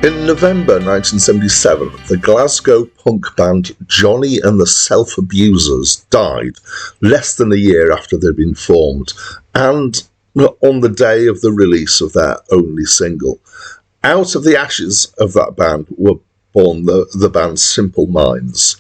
In November 1977, the Glasgow punk band Johnny and the Self-Abusers died less than a year after they'd been formed, and on the day of the release of their only single. Out of the ashes of that band were born the band Simple Minds.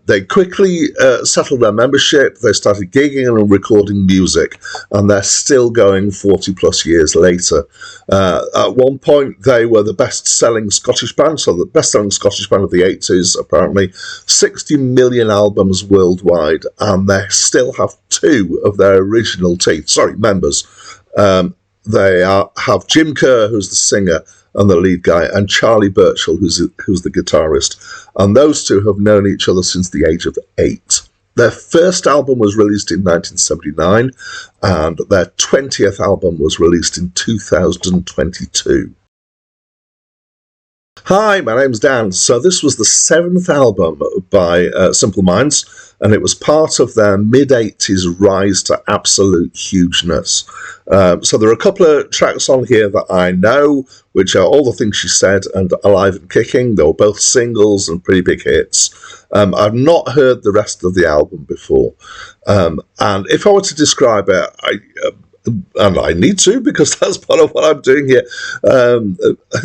They quickly settled their membership, they started gigging and recording music, and they're still going 40 plus years later. At one point, they were the best-selling Scottish band, so the best-selling Scottish band of the 80s, apparently. 60 million albums worldwide, and they still have two of their original members. They have Jim Kerr, who's the singer and the lead guy, and Charlie Burchill, who's the guitarist. And those two have known each other since the age of 8. Their first album was released in 1979, and their 20th album was released in 2022. Hi, my name's Dan. So this was the 7th album by Simple Minds, and it was part of their mid-80s rise to absolute hugeness. So there are a couple of tracks on here that I know, which are All the Things She Said and Alive and Kicking. They were both singles and pretty big hits. I've not heard the rest of the album before. And if I were to describe it, and I need to, because that's part of what I'm doing here.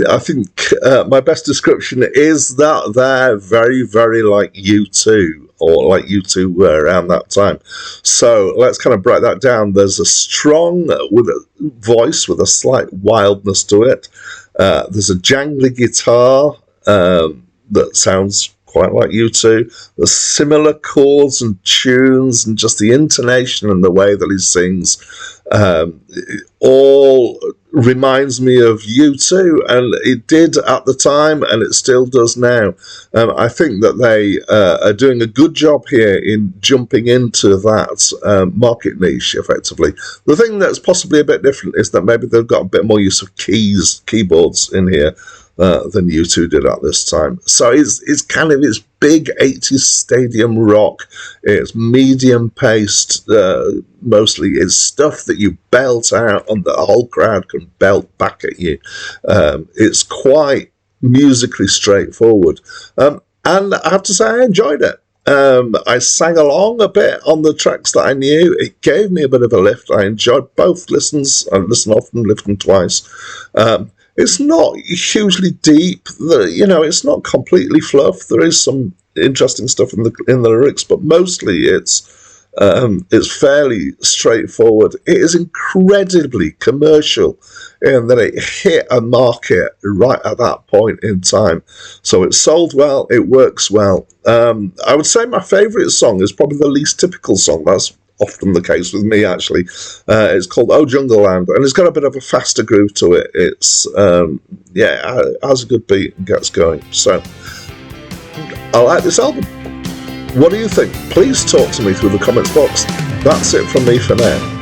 I think my best description is that they're very, very like U2, or like U2 were around that time. So let's kind of break that down. There's a strong voice with a slight wildness to it. There's a jangly guitar that sounds quite like U2. There's similar chords and tunes, and just the intonation and the way that he sings all reminds me of U2, and it did at the time, and it still does now. I think that they are doing a good job here in jumping into that market niche, effectively. The thing that's possibly a bit different is that maybe they've got a bit more use of keyboards in here than U2 did at this time. So it's kind of its big 80s stadium rock. It's medium paced, mostly. It's stuff that you belt out and the whole crowd can belt back at you. It's quite musically straightforward. And I have to say, I enjoyed it. I sang along a bit on the tracks that I knew. It gave me a bit of a lift. I enjoyed both listens. I listen often, listen twice. It's not hugely deep. It's not completely fluff. There is some interesting stuff in the lyrics, but mostly it's fairly straightforward. It is incredibly commercial in that it hit a market right at that point in time. So it sold well. It works well. I would say my favourite song is probably the least typical song. That's often the case with me, actually. It's called Oh Jungle Land, and it's got a bit of a faster groove to it. It's it has a good beat and gets going. So I like this album. What do you think? Please talk to me through the comments box. That's it from me for now.